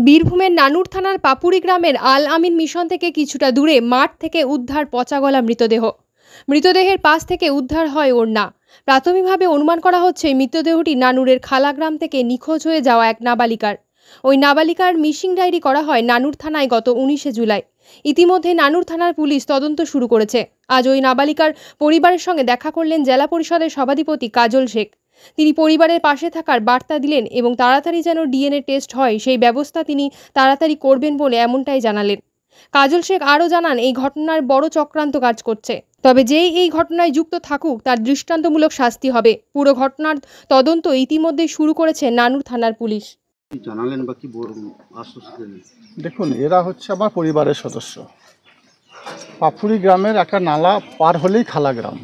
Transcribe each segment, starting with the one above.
বীরভূমের নানুর থানার পাপুরি গ্রামের আল আমিন মিশন থেকে কিছুটা দূরে মাঠ থেকে উদ্ধার পচাগলা মৃতদেহ। মৃতদেহের পাশ থেকে উদ্ধার হয় ওড়না। প্রাথমিকভাবে অনুমান করা হচ্ছে মৃতদেহটি নানুরের খালাগ্রাম থেকে নিখোঁজ হয়ে যাওয়া এক নাবালিকার। ওই নাবালিকার মিসিং ডায়েরি করা হয় নানুর থানায় গত 19শে জুলাই। ইতিমধ্যে নানুর থানার পুলিশ তদন্ত শুরু করেছে। আজ ওই নাবালিকার পরিবারের সঙ্গে দেখা করলেন জেলা পরিষদের সভাধিপতি কাজল শেখ। তিনি পরিবারের পাশে থাকার বার্তা দিলেন এবং তাড়াতাড়ি যেন ডিএনএ টেস্ট হয় সেই ব্যবস্থা তিনি তাড়াতাড়ি করবেন বলে এমনটাই জানালেন। কাজল শেখ আরও জানান, এই ঘটনার বড় চক্রান্ত কাজ করছে, তবে যেই এই ঘটনায় যুক্ত থাকুক তার দৃষ্টান্তমূলক শাস্তি হবে। পুরো ঘটনার তদন্ত ইতিমধ্যে শুরু করেছে নানুর থানার পুলিশ। জানালেন বা কি আশ্বস্ত দিলেন? দেখুন, এরা হচ্ছে আমার পরিবারের সদস্য। পাপুরি গ্রামের একটা নালা পার হলেই খালাগ্রাম।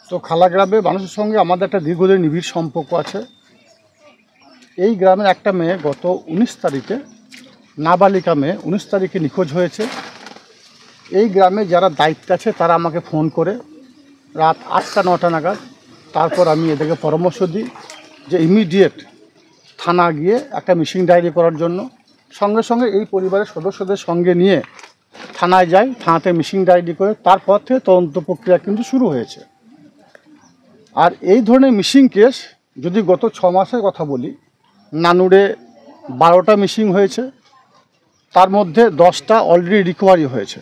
তো খালাগ্রামে মানুষের সঙ্গে আমাদের একটা দীর্ঘদিন নিবিড় সম্পর্ক আছে। এই গ্রামের একটা মেয়ে গত 19 তারিখে, নাবালিকা মেয়ে 19 তারিখে নিখোঁজ হয়েছে। এই গ্রামে যারা দায়িত্বে আছে তারা আমাকে ফোন করে রাত 8টা-9টা নাগাদ। তারপর আমি এদেরকে পরামর্শ দিই যে ইমিডিয়েট থানা গিয়ে একটা মিসিং ডায়েরি করার জন্য। সঙ্গে সঙ্গে এই পরিবারের সদস্যদের সঙ্গে নিয়ে থানায় যাই। থানাতে মিসিং ডায়েরি করে তারপর থেকে তদন্ত প্রক্রিয়া কিন্তু শুরু হয়েছে। আর এই ধরনের মিসিং কেস যদি গত 6 মাসের কথা বলি, নানুরে 12টা মিসিং হয়েছে, তার মধ্যে 10টা অলরেডি রিকভারি হয়েছে,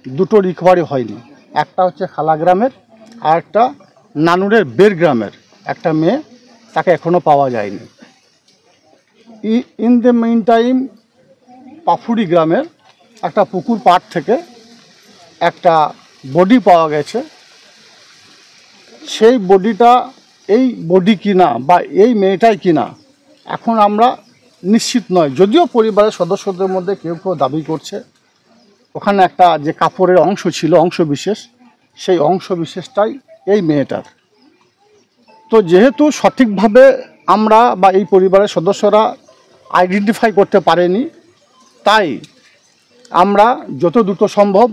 2টো রিকভারি হয়নি। একটা হচ্ছে খালাগ্রামের আর একটা নানুরের বের গ্রামের একটা মেয়ে, তাকে এখনও পাওয়া যায়নি। ইন দ্য মেইন টাইম পাফুরি গ্রামের একটা পুকুর পাড় থেকে একটা বডি পাওয়া গেছে। সেই বডিটা এই বডি কিনা বা এই মেয়েটাই কিনা এখন আমরা নিশ্চিত নয়, যদিও পরিবারের সদস্যদের মধ্যে কেউ কেউ দাবি করছে ওখানে একটা যে কাপড়ের অংশ ছিল, অংশ বিশেষ, সেই অংশ বিশেষটাই এই মেয়েটার। তো যেহেতু সঠিকভাবে আমরা বা এই পরিবারের সদস্যরা আইডেন্টিফাই করতে পারেনি, তাই আমরা যত দ্রুত সম্ভব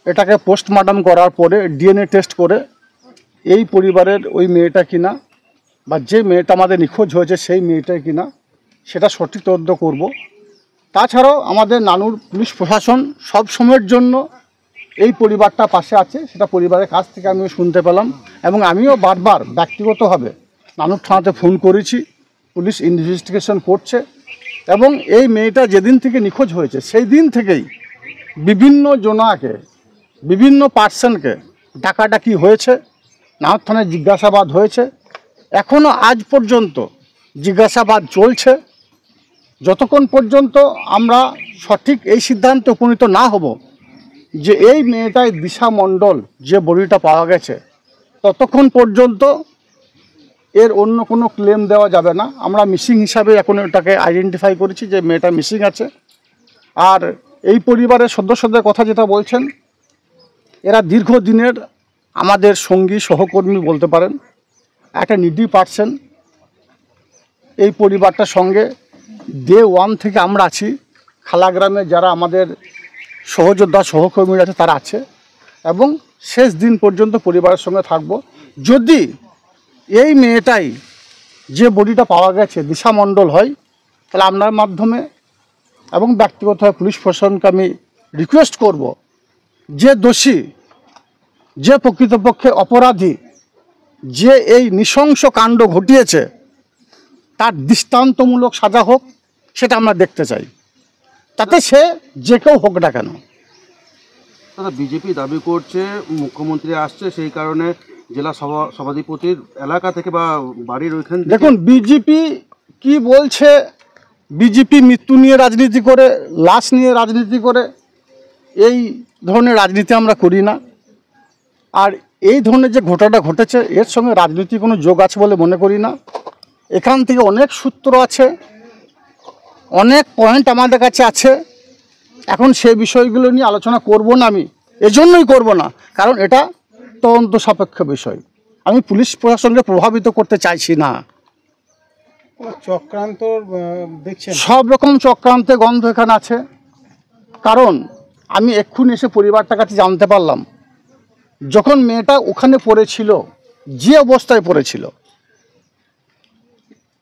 এটাকে পোস্টমর্টম করার পরে ডিএনএ টেস্ট করে এই পরিবারের ওই মেয়েটা কিনা বা যে মেয়েটা আমাদের নিখোঁজ হয়েছে সেই মেয়েটাই কিনা সেটা সঠিক তদন্ত করব। তাছাড়াও আমাদের নানুর পুলিশ প্রশাসন সব সময়ের জন্য এই পরিবারটা পাশে আছে, সেটা পরিবারের কাছ থেকে আমিও শুনতে পেলাম। এবং আমিও বারবার ব্যক্তিগতভাবে নানুর থানাতে ফোন করেছি, পুলিশ ইনভেস্টিগেশন করছে। এবং এই মেয়েটা যেদিন থেকে নিখোঁজ হয়েছে সেই দিন থেকেই বিভিন্ন জনাকে, বিভিন্ন পার্সনকে ডাকাডাকি হয়েছে, নানুর থানায় জিজ্ঞাসাবাদ হয়েছে। এখনও আজ পর্যন্ত জিজ্ঞাসাবাদ চলছে। যতক্ষণ পর্যন্ত আমরা সঠিক এই সিদ্ধান্তে উপনীত না হব যে এই মেয়েটাই দিশা মণ্ডল যে বডিটা পাওয়া গেছে, ততক্ষণ পর্যন্ত এর অন্য কোনো ক্লেম দেওয়া যাবে না। আমরা মিসিং হিসাবে এখন এটাকে আইডেন্টিফাই করেছি যে মেয়েটা মিসিং আছে। আর এই পরিবারের সদস্যদের কথা যেটা বলছেন, এরা দীর্ঘদিনের আমাদের সঙ্গী সহকর্মী বলতে পারেন, একটা নিডি পার্সন। এই পরিবারটার সঙ্গে ডে 1 থেকে আমরা আছি। খালাগ্রামে যারা আমাদের সহযোদ্ধা সহকর্মীরা আছে তারা আছে এবং শেষ দিন পর্যন্ত পরিবারের সঙ্গে থাকব। যদি এই মেয়েটাই যে বডিটা পাওয়া গেছে দিশা মণ্ডল হয়, তাহলে আপনার মাধ্যমে এবং ব্যক্তিগতভাবে পুলিশ প্রশাসনকে আমি রিকোয়েস্ট করব যে দোষী, যে প্রকৃতপক্ষে অপরাধী, যে এই নৃশংস কাণ্ড ঘটিয়েছে তার দৃষ্টান্তমূলক সাজা হোক, সেটা আমরা দেখতে চাই। তাতে সে যে কেউ হোক না কেন। দাদা, বিজেপি দাবি করছে মুখ্যমন্ত্রী আসছে, সেই কারণে জেলা সভাধিপতির এলাকা থেকে বা বাড়ির ওইখান থেকে। দেখুন, বিজেপি কি বলছে, বিজেপি মৃত্যু নিয়ে রাজনীতি করে, লাশ নিয়ে রাজনীতি করে। এই ধরনের রাজনীতি আমরা করি না। আর এই ধরনের যে ঘটনাটা ঘটেছে এর সঙ্গে রাজনীতি কোনো যোগ আছে বলে মনে করি না। এখান থেকে অনেক সূত্র আছে, অনেক পয়েন্ট আমাদের কাছে আছে। এখন সেই বিষয়গুলো নিয়ে আলোচনা করব না, আমি এজন্যই করব না কারণ এটা তদন্ত সাপেক্ষ বিষয়। আমি পুলিশ প্রশাসনকে প্রভাবিত করতে চাইছি না। চক্রান্ত দেখছেন, সব রকম চক্রান্তে গন্ধ এখানে আছে। কারণ আমি এক্ষুনি এসে পরিবারটার কাছে জানতে পারলাম, যখন মেয়েটা ওখানে পড়েছিল, যে অবস্থায় পড়েছিল,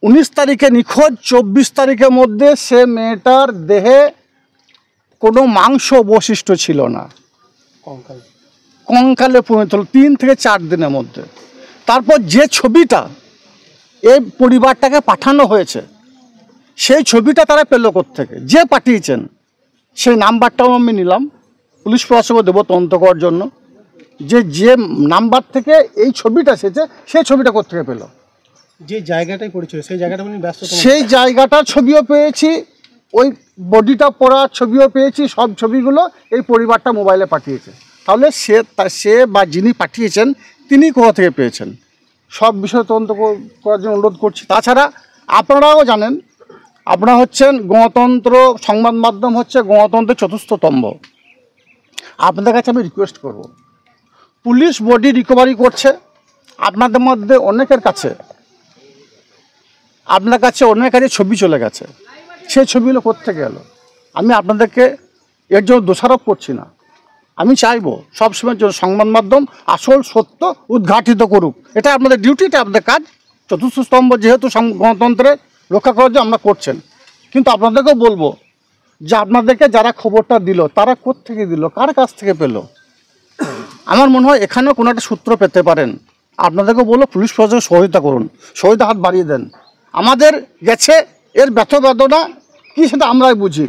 19 তারিখে নিখোঁজ, 24 তারিখের মধ্যে সে মেয়েটার দেহে কোনো মাংস অবশিষ্ট ছিল না, কঙ্কালে পরিণত হলো 3 থেকে 4 দিনের মধ্যে। তারপর যে ছবিটা এই পরিবারটাকে পাঠানো হয়েছে, সেই ছবিটা তারা পেল কোত্থেকে, যে পাঠিয়েছেন সেই নাম্বারটাও আমি নিলাম, পুলিশ প্রশাসনে দেবো তদন্ত করার জন্য, যে নাম্বার থেকে এই ছবিটা এসেছে সেই ছবিটা কোত্থেকে পেল। যে জায়গাটাই পড়েছিল সেই জায়গাটা উনি ব্যস্ত, সেই জায়গাটার ছবিও পেয়েছি, ওই বডিটা পড়ার ছবিও পেয়েছি, সব ছবিগুলো এই পরিবারটা মোবাইলে পাঠিয়েছে। তাহলে সে বা যিনি পাঠিয়েছেন তিনি কোথা থেকে পেয়েছেন, সব বিষয়ে তদন্ত করার জন্য অনুরোধ করছি। তাছাড়া আপনারাও জানেন, আপনারা হচ্ছেন গণতন্ত্র, সংবাদ মাধ্যম হচ্ছে গণতন্ত্রের চতুর্থ স্তম্ভ। আপনাদের কাছে আমি রিকোয়েস্ট করব, পুলিশ বডি রিকভারি করছে, আপনাদের মধ্যে অনেকের কাছে অনেকের কাছে ছবি চলে গেছে, সেই ছবিগুলো কোত্থেকে এলো। আমি আপনাদেরকে এর জন্য দোষারোপ করছি না, আমি চাইবো সবসময়ের জন্য সংবাদ মাধ্যম আসল সত্য উদ্ঘাটিত করুক, এটা আপনাদের ডিউটি, এটা আপনাদের কাজ। চতুর্থ স্তম্ভ যেহেতু গণতন্ত্রের রক্ষা করার জন্য আপনারা করছেন, কিন্তু আপনাদেরকেও বলবো যে আপনাদেরকে যারা খবরটা দিল তারা কোত্থেকে দিল, কার কাছ থেকে পেল। আমার মনে হয় এখানেও কোনো একটা সূত্র পেতে পারেন। আপনাদেরকেও বলবো পুলিশ প্রশাসন সহায়তা করুন, সহায়তা হাত বাড়িয়ে দেন। আমাদের গেছে এর ব্যথ বেদনা কী সেটা আমরাই বুঝি,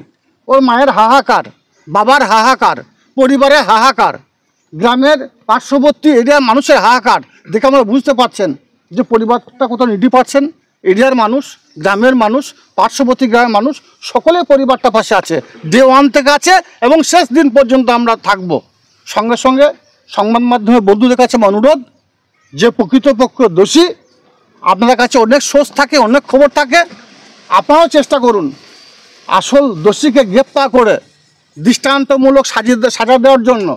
ওর মায়ের হাহাকার, বাবার হাহাকার, পরিবারের হাহাকার, গ্রামের পার্শ্ববর্তী এরিয়ার মানুষের হাহাকার দেখে আমরা বুঝতে পারছেন যে পরিবারটা কোথাও নিডি পাচ্ছেন। এরিয়ার মানুষ, গ্রামের মানুষ, পার্শ্ববর্তী গ্রামের মানুষ সকলে পরিবারটা পাশে আছে, ডে 1 থেকে আছে এবং শেষ দিন পর্যন্ত আমরা থাকব। সঙ্গে সঙ্গে সংবাদ মাধ্যমের বন্ধুদের কাছে অনুরোধ, যে প্রকৃতপক্ষ দোষী, আপনাদের কাছে অনেক সোর্স থাকে, অনেক খবর থাকে, আপনারাও চেষ্টা করুন আসল দোষীকে গ্রেপ্তার করে দৃষ্টান্তমূলক সাজা দেওয়ার জন্য।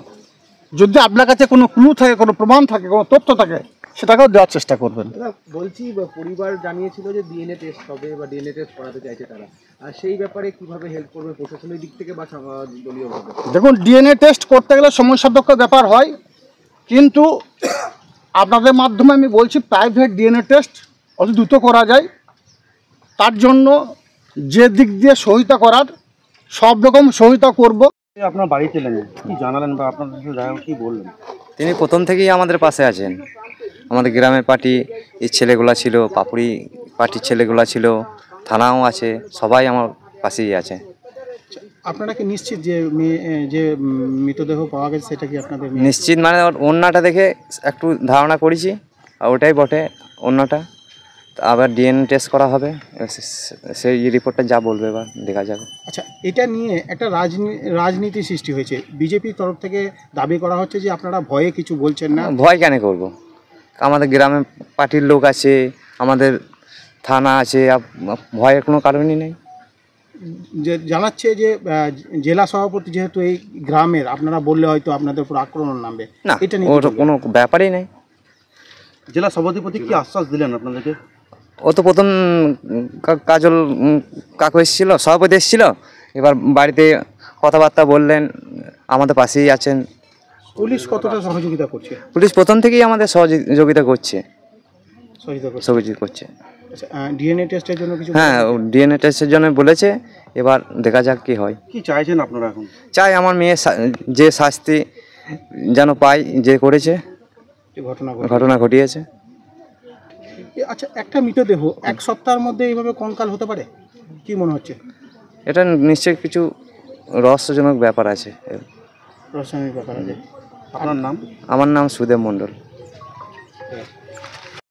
যদি আপনার কাছে কোনো ক্লু থাকে, কোনো প্রমাণ থাকে, কোনো তথ্য থাকে, সেটাকেও দেওয়ার চেষ্টা করবেন। বলছি পরিবার জানিয়েছিল যে ডিএনএ টেস্ট হবে বা ডিএনএ টেস্ট করাতে চাইছে তারা, আর সেই ব্যাপারে কিভাবে হেল্প করবে প্রশাসনের দিক থেকে বা দলীয়ভাবে? দেখুন, ডিএনএ টেস্ট করতে গেলে সময় সাপেক্ষ ব্যাপার হয়, কিন্তু আপনাদের মাধ্যমে আমি বলছি প্রাইভেট ডিএনএ টেস্ট অতি দ্রুত করা যায়। তার জন্য যে দিক দিয়ে সহায়তা করার সব রকম সহায়তা করব। আপনার বাড়িতে এলেন, কি জানালেন বা আপনাদের সাথে দেখা কি বললেন? তিনি প্রথম থেকেই আমাদের পাশে আছেন। আমাদের গ্রামের পার্টি এই ছেলেগুলা ছিল, পাপুড়ি পার্টির ছেলেগুলা ছিল, থানাও আছে, সবাই আমার পাশেই আছে। আপনারা কি নিশ্চিত যে যে মৃতদেহ পাওয়া গেছে সেটা কি আপনাদের? নিশ্চিত মানে ওর ওড়নাটা দেখে একটু ধারণা করেছি, আর ওটাই বটে ওড়নাটা। আবার ডিএনএ টেস্ট করা হবে, সেই রিপোর্টটা যা বলবে এবার দেখা যাবে। আচ্ছা, এটা নিয়ে একটা রাজনীতি সৃষ্টি হয়েছে, বিজেপির তরফ থেকে দাবি করা হচ্ছে যে আপনারা ভয়ে কিছু বলছেন না। ভয় কেন করব? আমাদের গ্রামে পার্টির লোক আছে, আমাদের থানা আছে, ভয়ের কোনো কারণই নেই। যে জানাচ্ছে যে জেলা সভাপতি যেহেতু এই গ্রামের, আপনারা বললে হয়তো আপনাদের উপর আক্রমণ নামবে, না, এটা নিয়ে ওর কোনো ব্যাপারই নেই। জেলা সভাধিপতি কি আশ্বাস দিলেন আপনাদেরকে? ও তো প্রথম কাজল কাকু এসেছিল, সভাপতি এসেছিল, এবার বাড়িতে কথাবার্তা বললেন, আমাদের পাশেই আছেন। পুলিশ কতটা সহযোগিতা করছে? পুলিশ প্রথম থেকেই আমাদের সহযোগিতা করছে, সহযোগিতা করছে। আচ্ছা, ডিএনএ টেস্টের জন্য কিছু? হ্যাঁ, ডিএনএ টেস্টের জন্য বলেছে, এবার দেখা যাক কি হয়। কি চাইছেন আপনারা এখন? চাই আমার মেয়ে যে শাস্তি যেন পায়, যে করেছে, ঘটনা ঘটিয়েছে। আচ্ছা, একটা মৃতদেহ 1 সপ্তাহের মধ্যে এইভাবে কঙ্কাল হতে পারে, কি মনে হচ্ছে? এটা নিশ্চয়ই কিছু রহস্যজনক ব্যাপার আছে। রহস্যজনক ব্যাপার আছে। আপনার নাম? আমার নাম সুদেব মণ্ডল।